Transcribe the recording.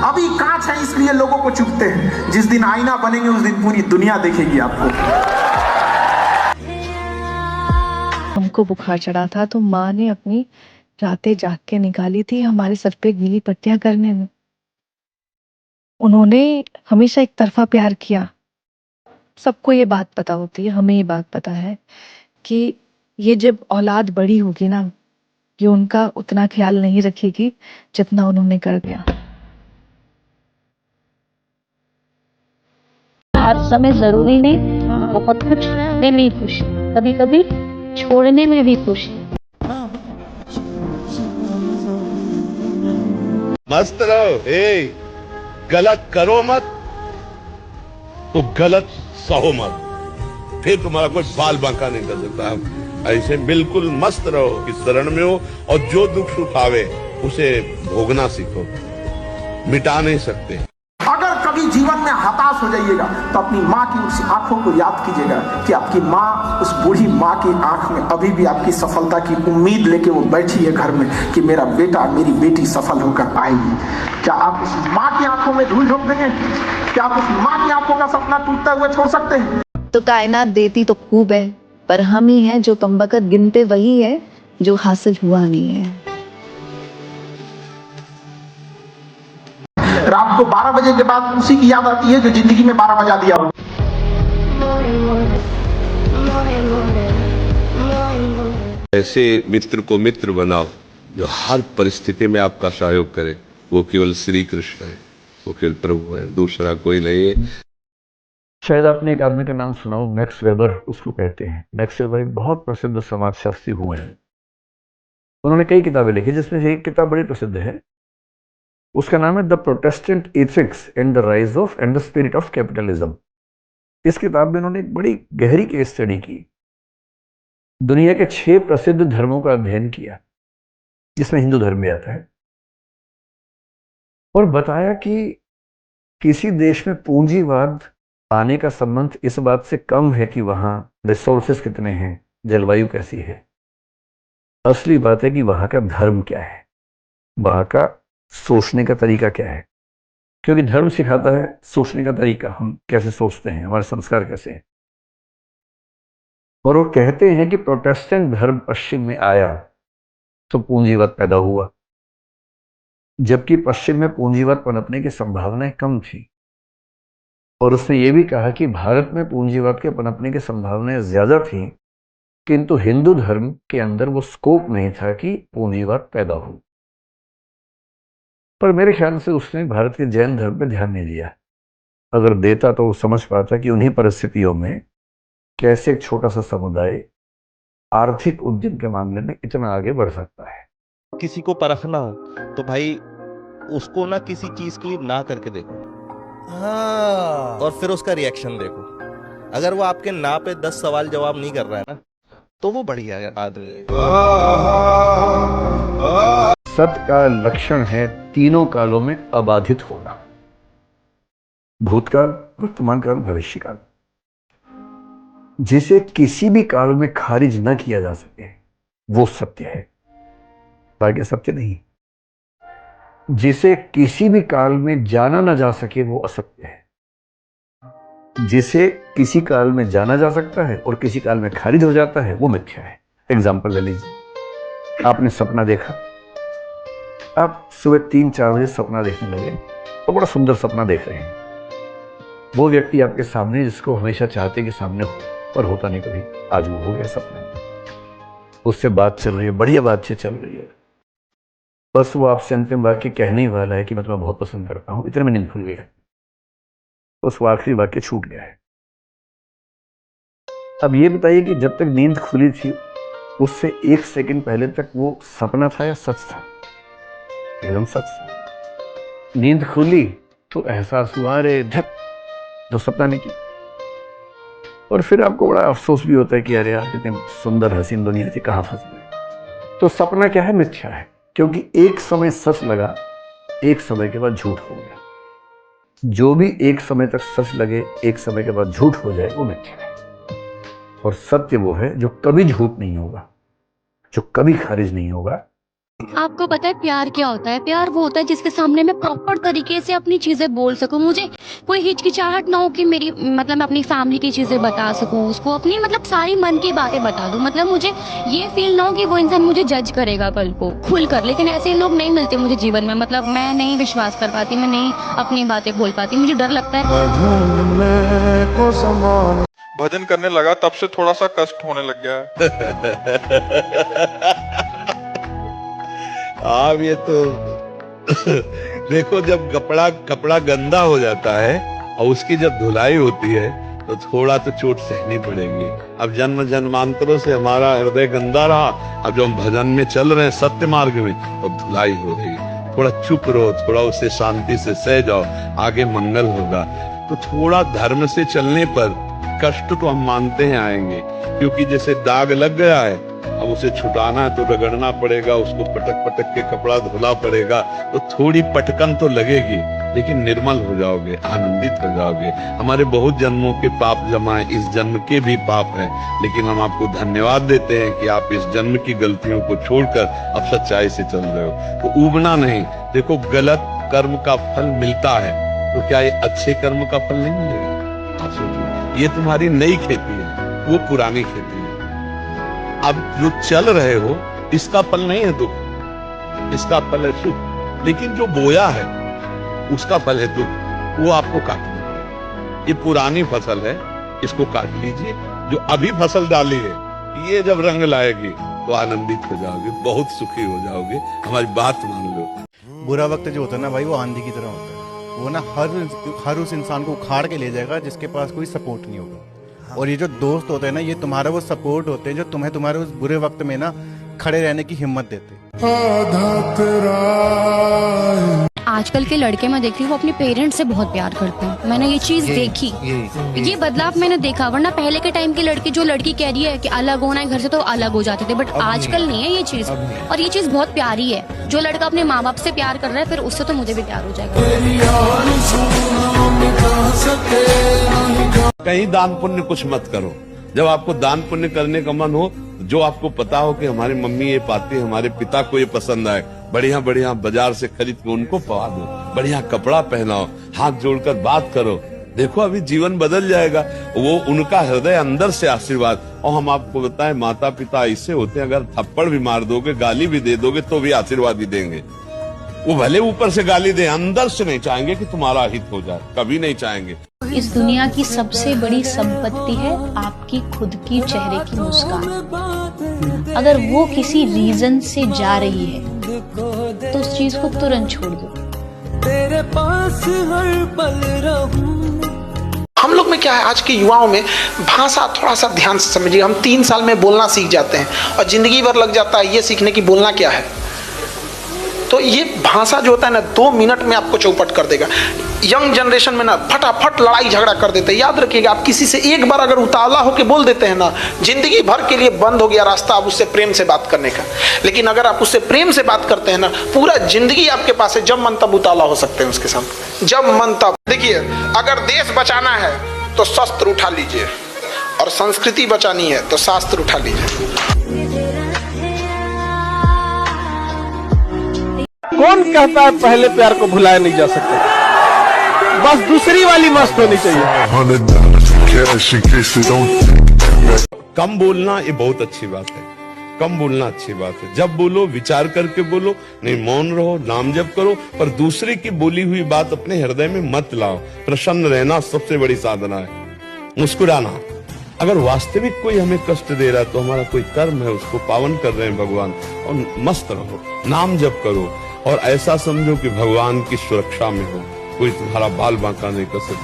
अभी कांच है इसलिए लोगों को चुभते हैं, जिस दिन आईना बनेंगे उस दिन पूरी दुनिया देखेगी आपको। हमको बुखार चढ़ा था तो माँ ने अपनी रातें जाग के निकाली थी हमारे सर पे गीली पट्टियां करने में। उन्होंने हमेशा एक तरफा प्यार किया। सबको ये बात पता होती है, हमें ये बात पता है कि ये जब औलाद बड़ी होगी ना, ये उनका उतना ख्याल नहीं रखेगी जितना उन्होंने कर दिया। हर समय जरूरी नहीं, बहुत कुछ में भी खुश, कभी कभी छोड़ने में भी खुश। मस्त रहो। गलत करो मत तो गलत सहो मत, फिर तुम्हारा कोई बाल बांका नहीं कर सकता। ऐसे बिल्कुल मस्त रहो, इस शरण में हो, और जो दुख सुख आवे उसे भोगना सीखो, मिटा नहीं सकते। अगर कभी जीवन में हताश हो जाइएगा तो अपनी माँ की उस आंखों को याद कीजिएगा कि आपकी माँ, उस बूढ़ी माँ की आंख में अभी भी आपकी सफलता की उम्मीद लेके वो बैठी है घर में कि मेरा बेटा, मेरी बेटी सफल होकर आएगी। क्या आप उस माँ की आंखों में धूल झोंक देंगे? क्या आप उस माँ की आंखों का सपना टूटता हुआ छोड़ सकते हैं? तो कायनात देती तो खूब है, पर हम ही हैं जो कम वक्त गिनते वही है जो हासिल हुआ नहीं है। रात को 12 बजे के बाद उसी की याद आती है जो जिंदगी में 12 बजा दिया हो। ऐसे मित्र को मित्र बनाओ जो हर परिस्थिति में आपका सहयोग करे। वो केवल श्री कृष्ण है, वो केवल प्रभु है, दूसरा कोई नहीं है। शायद आपने एक आदमी का नाम सुना हो, मैक्स वेबर उसको कहते हैं। मैक्स वेबर एक बहुत प्रसिद्ध समाजशास्त्री हुए हैं। उन्होंने कई किताबें लिखी, जिसमें से एक किताब बड़ी प्रसिद्ध है। उसका नाम है the Protestant ethics and the rise of and the spirit of capitalism. इस किताब में उन्होंने एक बड़ी गहरी केस स्टडी की, दुनिया के 6 प्रसिद्ध धर्मों का अध्ययन किया, जिसमें हिंदू धर्म भी आता है, और बताया कि किसी देश में पूंजीवाद आने का संबंध इस बात से कम है कि वहां रिसोर्सेस कितने हैं, जलवायु कैसी है। असली बात है कि वहां का धर्म क्या है, वहां का सोचने का तरीका क्या है। क्योंकि धर्म सिखाता है सोचने का तरीका, हम कैसे सोचते हैं, हमारे संस्कार कैसे हैं। और वो कहते हैं कि प्रोटेस्टेंट धर्म पश्चिम में आया तो पूंजीवाद पैदा हुआ, जबकि पश्चिम में पूंजीवाद पनपने की संभावनाएं कम थी। और उसने ये भी कहा कि भारत में पूंजीवाद के पनपने की संभावनाएं ज्यादा थी, किंतु हिंदू धर्म के अंदर वो स्कोप नहीं था कि पूंजीवाद पैदा हो। पर मेरे ख्याल से उसने भारत के जैन धर्म पे ध्यान नहीं दिया। अगर देता तो वो समझ पाता कि उन्हीं परिस्थितियों में कैसे एक छोटा सा समुदाय आर्थिक उद्यम के मामले में इतना आगे बढ़ सकता है। किसी को परखना हो तो भाई उसको ना किसी चीज के लिए ना करके देखो, हाँ, और फिर उसका रिएक्शन देखो। अगर वो आपके ना पे 10 सवाल जवाब नहीं कर रहा है ना, तो वो बढ़िया आदमी है। सत्य का लक्षण है तीनों कालों में अबाधित होना, भूतकाल, वर्तमान काल, भविष्य काल। जिसे किसी भी काल में खारिज न किया जा सके वो सत्य है, बाकी सत्य नहीं। जिसे किसी भी काल में जाना न जा सके वो असत्य है। जिसे किसी काल में जाना जा सकता है और किसी काल में खारिज हो जाता है वो मिथ्या है। एग्जाम्पल ले लीजिए, आपने सपना देखा, आप सुबह 3-4 बजे सपना देखने लगे तो बड़ा सुंदर सपना देख रहे हैं। वो व्यक्ति आपके सामने जिसको हमेशा चाहते कि सामने हो, पर होता नहीं कभी, आज वो हो गया सपने। उससे बात चल रही है, बढ़िया बातचीत चल रही है, बस वो आपसे अंतिम वाक्य कहने ही वाला है कि मैं तुम्हें बहुत पसंद करता हूं, इतने में नींद खुल गई है। उस आखिरी वाक्य छूट गया है। अब ये बताइए कि जब तक नींद खुली थी उससे 1 सेकंड पहले तक वो सपना था या सच था? एकदम सच था। नींद खुली तो एहसास हुआ, अरे धत, जो सपना नहीं किया। और फिर आपको बड़ा अफसोस भी होता है कि अरे यार कितनी सुंदर हसीन दुनिया थी, कहाँ फंस गए। तो सपना क्या है? मिथ्या है, क्योंकि एक समय सच लगा, एक समय के बाद झूठ हो गया। जो भी एक समय तक सच लगे, एक समय के बाद झूठ हो जाए, वो मिथ्या है। और सत्य वो है जो कभी झूठ नहीं होगा, जो कभी खारिज नहीं होगा, आपको पता है प्यार क्या होता है? प्यार वो होता है जिसके सामने मैं प्रॉपर तरीके से अपनी चीजें बोल सकूं, मुझे कोई हिचकिचाहट ना हो कि मेरी मतलब मैं अपनी फैमिली की चीजें बता सकूं, उसको अपनी मतलब सारी मन की बातें बता दूं, मतलब मुझे ये फील ना हो कि वो इंसान मुझे जज करेगा कल को खुल कर। लेकिन ऐसे लोग नहीं मिलते मुझे जीवन में, मतलब मैं नहीं विश्वास कर पाती, मैं नहीं अपनी बातें बोल पाती, मुझे डर लगता है। भजन करने लगा तब से थोड़ा सा कष्ट होने लग गया है। आप ये तो देखो, जब कपड़ा गंदा हो जाता है और उसकी जब धुलाई होती है तो थोड़ा तो चोट सहनी पड़ेगी। अब जन्म जन्मांतरों से हमारा हृदय गंदा रहा, अब जो हम भजन में चल रहे हैं सत्य मार्ग में, तो धुलाई हो रही है। थोड़ा चुप रहो, थोड़ा उसे शांति से सह जाओ, आगे मंगल होगा। तो थोड़ा धर्म से चलने पर कष्ट तो हम मानते हैं आएंगे, क्योंकि जैसे दाग लग गया है, अब उसे छुटाना है तो रगड़ना पड़ेगा, उसको पटक पटक के कपड़ा धोना पड़ेगा, तो थोड़ी पटकन तो लगेगी, लेकिन निर्मल हो जाओगे, आनंदित हो जाओगे। हमारे बहुत जन्मों के पाप जमा है, इस जन्म के भी पाप है, लेकिन हम आपको धन्यवाद देते हैं कि आप इस जन्म की गलतियों को छोड़कर अब सच्चाई से चल रहे हो। तो ऊबना नहीं। देखो, गलत कर्म का फल मिलता है, तो क्या ये अच्छे कर्म का फल नहीं मिलेगा? आप सोचो, ये तुम्हारी नई खेती है, वो पुरानी खेती है। अब जो चल रहे हो, इसका फल नहीं है दुख, इसका फल है सुख। लेकिन जो बोया है उसका फल है दुख, वो आपको काटना है। ये पुरानी फसल है, इसको काट लीजिए। जो अभी फसल डाली है, ये जब रंग लाएगी तो आनंदित हो जाओगे, बहुत सुखी हो जाओगे। हमारी बात मान लो। बुरा वक्त जो होता है ना भाई, वो आंधी की तरह होता है। वो ना हर उस इंसान को उखाड़ के ले जाएगा जिसके पास कोई सपोर्ट नहीं होगा। और ये जो दोस्त होते हैं ना, ये तुम्हारा वो सपोर्ट होते हैं जो तुम्हें तुम्हारे उस बुरे वक्त में ना खड़े रहने की हिम्मत देते हैं। आजकल के लड़के मैं देखती हूँ वो अपने पेरेंट्स से बहुत प्यार करते हैं। मैंने ये चीज देखी, ये बदलाव मैंने देखा। वरना पहले के टाइम के लड़के, जो लड़की कह रही है कि अलग होना है घर से, तो अलग हो जाते थे, बट आजकल नहीं है ये चीज। और ये चीज बहुत प्यारी है। जो लड़का अपने माँ बाप से प्यार कर रहा है, फिर उससे तो मुझे भी प्यार हो जाएगा। कहीं दान पुण्य कुछ मत करो। जब आपको दान पुण्य करने का मन हो, जो आपको पता हो कि हमारी मम्मी ये पाती है, हमारे पिता को ये पसंद आए, बढ़िया बढ़िया बाजार से खरीद के उनको पवा दो, बढ़िया कपड़ा पहनाओ, हाथ जोड़कर बात करो। देखो, अभी जीवन बदल जाएगा। वो उनका हृदय अंदर से आशीर्वाद। और हम आपको बताएं, माता पिता ऐसे होते हैं, अगर थप्पड़ भी मार दोगे, गाली भी दे दोगे, तो भी आशीर्वाद ही देंगे। वो भले ऊपर से गाली दे, अंदर से नहीं चाहेंगे कि तुम्हारा हित हो जाए, कभी नहीं चाहेंगे। इस दुनिया की सबसे बड़ी संपत्ति है आपकी खुद की चेहरे की मुस्कान। अगर वो किसी रीजन से जा रही है तो उस चीज को तुरंत छोड़ दो। तेरे पास हर पल रहूं। हम लोग में क्या है, आज के युवाओं में भाषा थोड़ा सा ध्यान से समझिए। हम 3 साल में बोलना सीख जाते हैं और जिंदगी भर लग जाता है ये सीखने की बोलना क्या है। तो ये भाषा जो होता है ना, 2 मिनट में आपको चौपट कर देगा। यंग जनरेशन में ना फटाफट लड़ाई झगड़ा कर देते हैं। याद रखिएगा, आप किसी से एक बार अगर उतावला होकर बोल देते हैं ना, जिंदगी भर के लिए बंद हो गया रास्ता आप उससे प्रेम से बात करने का। लेकिन अगर आप उससे प्रेम से बात करते हैं ना, पूरा जिंदगी आपके पास है। जब मन तब उतावला हो सकते हैं उसके साथ, जब मन तब। देखिए, अगर देश बचाना है तो शस्त्र उठा लीजिए, और संस्कृति बचानी है तो शास्त्र उठा लीजिए। कौन कहता है पहले प्यार को भुलाया नहीं जा सकता? बस दूसरी वाली मस्त होनी चाहिए। कम बोलना ये बहुत अच्छी बात है। कम बोलना अच्छी बात है। जब बोलो विचार करके बोलो, नहीं मौन रहो, नाम जप करो, पर दूसरे की बोली हुई बात अपने हृदय में मत लाओ। प्रसन्न रहना सबसे बड़ी साधना है। मुस्कुराना, अगर वास्तविक कोई हमें कष्ट दे रहा है तो हमारा कोई कर्म है, उसको पावन कर रहे हैं भगवान। और मस्त रहो, नाम जप करो, और ऐसा समझो कि भगवान की सुरक्षा में हो, कोई तुम्हारा बाल बांका नहीं कर सकता।